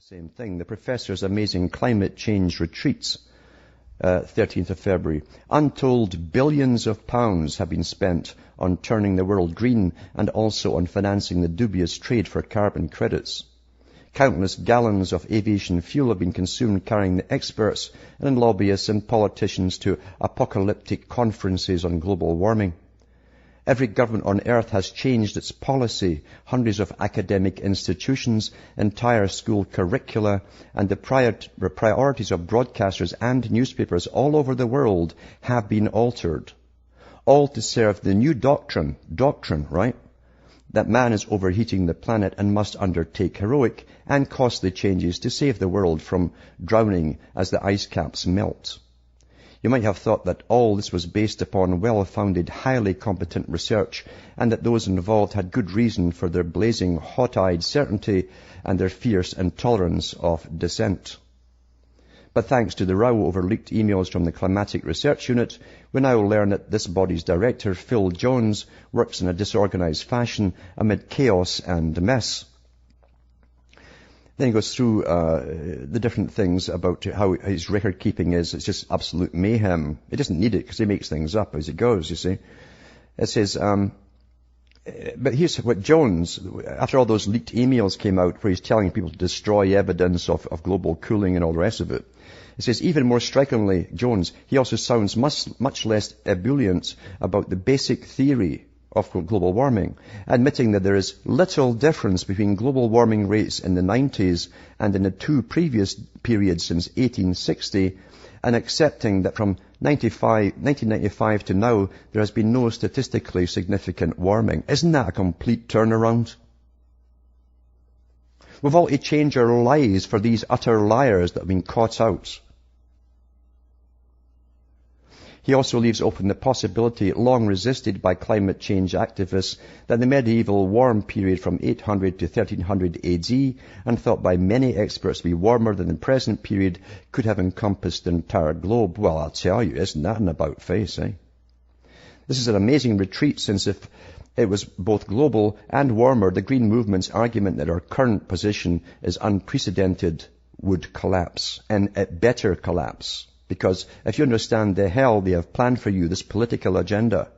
Same thing. The professor's amazing climate change retreats, 13th of February. Untold billions of pounds have been spent on turning the world green and also on financing the dubious trade for carbon credits. Countless gallons of aviation fuel have been consumed carrying the experts and lobbyists and politicians to apocalyptic conferences on global warming. Every government on earth has changed its policy. Hundreds of academic institutions, entire school curricula, and the priorities of broadcasters and newspapers all over the world have been altered. All to serve the new doctrine, right? That man is overheating the planet and must undertake heroic and costly changes to save the world from drowning as the ice caps melt. You might have thought that all this was based upon well-founded, highly competent research, and that those involved had good reason for their blazing, hot-eyed certainty and their fierce intolerance of dissent. But thanks to the row over leaked emails from the Climatic Research Unit, we now learn that this body's director, Phil Jones, works in a disorganized fashion amid chaos and mess. Then he goes through the different things about how his record keeping is. It's just absolute mayhem. He doesn't need it because he makes things up as he goes, you see. It says, but here's what Jones, after all those leaked emails came out where he's telling people to destroy evidence of global cooling and all the rest of it. It says, even more strikingly, Jones, he also sounds much less ebullient about the basic theory of global warming, admitting that there is little difference between global warming rates in the 90s and in the two previous periods since 1860, and accepting that from 1995 to now, there has been no statistically significant warming. Isn't that a complete turnaround? We've all to change our lives for these utter liars that have been caught out. He also leaves open the possibility, long resisted by climate change activists, that the medieval warm period from 800 to 1300 AD, and thought by many experts to be warmer than the present period, could have encompassed the entire globe. Well, I'll tell you, isn't that an about face, eh? This is an amazing retreat, since if it was both global and warmer, the Green Movement's argument that our current position is unprecedented would collapse, and it better collapse. Because if you understand the hell they have planned for you, this political agenda,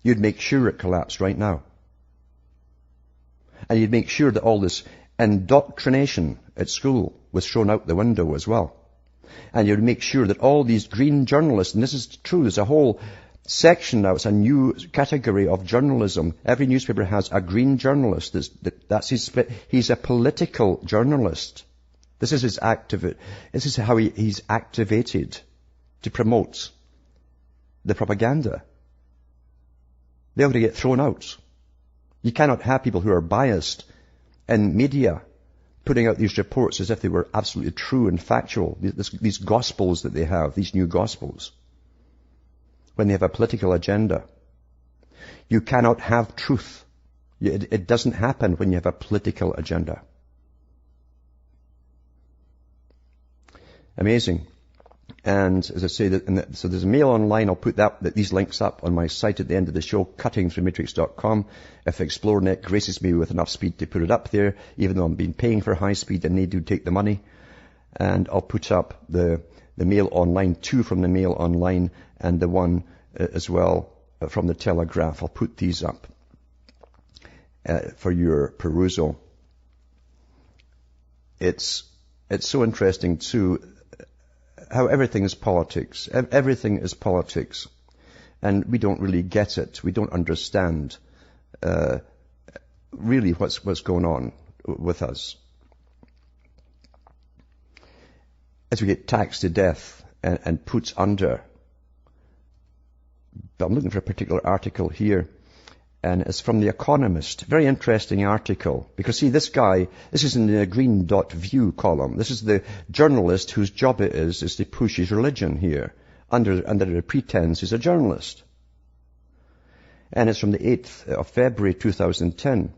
you'd make sure it collapsed right now. And you'd make sure that all this indoctrination at school was thrown out the window as well. And you'd make sure that all these green journalists, and this is true, there's a whole section now, it's a new category of journalism. Every newspaper has a green journalist. That's his split. He's a political journalist. This is how he's activated to promote the propaganda. They ought to get thrown out. You cannot have people who are biased in media putting out these reports as if they were absolutely true and factual. These gospels that they have, these new gospels, when they have a political agenda. You cannot have truth. It doesn't happen when you have a political agenda. Amazing. And as I say, so there's a mail online. I'll put these links up on my site at the end of the show, cuttingthroughmatrix.com. If ExploreNet graces me with enough speed to put it up there, even though I've been paying for high speed and they do take the money. And I'll put up the mail online, 2 from the mail online, and the 1 as well from the Telegraph. I'll put these up for your perusal. It's so interesting too, how everything is politics. Everything is politics. And we don't really get it. We don't understand really what's going on with us. As we get taxed to death and put under. But I'm looking for a particular article here. And it's from The Economist. Very interesting article. Because see, this is in the green.view column. This is the journalist whose job it is to push his religion here. Under the pretense he's a journalist. And it's from the 8th of February 2010.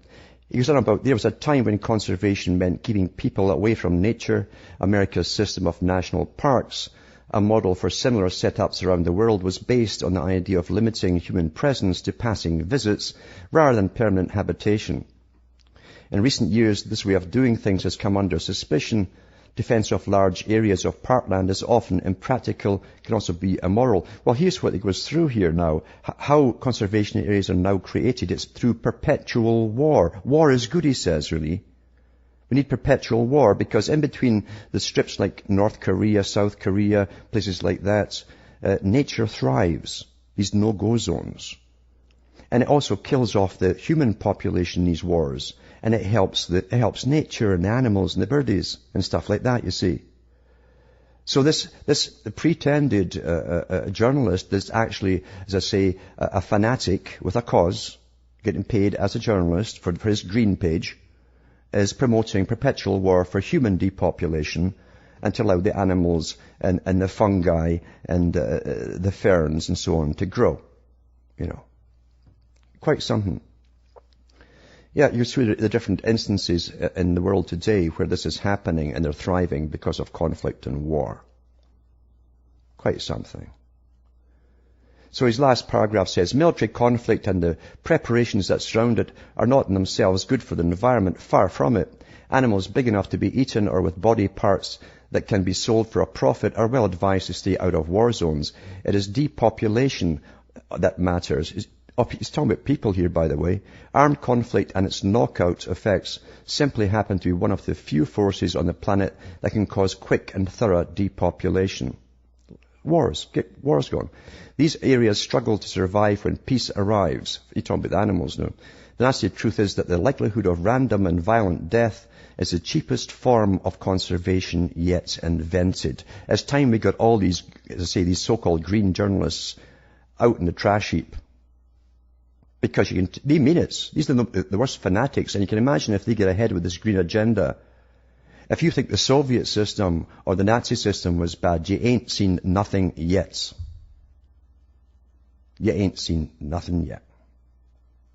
He goes on about, there was a time when conservation meant keeping people away from nature. America's system of national parks, a model for similar setups around the world, was based on the idea of limiting human presence to passing visits rather than permanent habitation. In recent years, this way of doing things has come under suspicion. Defense of large areas of parkland is often impractical, can also be immoral. Well, here's what it goes through here now. How conservation areas are now created. It's through perpetual war. War is good, he says, really. We need perpetual war because in between the strips like North Korea, South Korea, places like that, nature thrives. These no-go zones. And it also kills off the human population in these wars. And it helps nature and the animals and the birdies and stuff like that, you see. So this pretended journalist is actually, as I say, a fanatic with a cause, getting paid as a journalist for his green page, is promoting perpetual war for human depopulation and to allow the animals and the fungi and the ferns and so on to grow. You know. Quite something. Yeah, you see the different instances in the world today where this is happening and they're thriving because of conflict and war. Quite something. So his last paragraph says, military conflict and the preparations that surround it are not in themselves good for the environment, far from it. Animals big enough to be eaten or with body parts that can be sold for a profit are well advised to stay out of war zones. It is depopulation that matters. He's talking about people here, by the way. Armed conflict and its knockout effects simply happen to be one of the few forces on the planet that can cause quick and thorough depopulation. Wars. Get wars going. These areas struggle to survive when peace arrives. You're talking about the animals now. The nasty truth is that the likelihood of random and violent death is the cheapest form of conservation yet invented. It's time we got all these, as I say, these so-called green journalists out in the trash heap. Because they mean it. These are the worst fanatics, and you can imagine if they get ahead with this green agenda. If you think the Soviet system or the Nazi system was bad, you ain't seen nothing yet. You ain't seen nothing yet.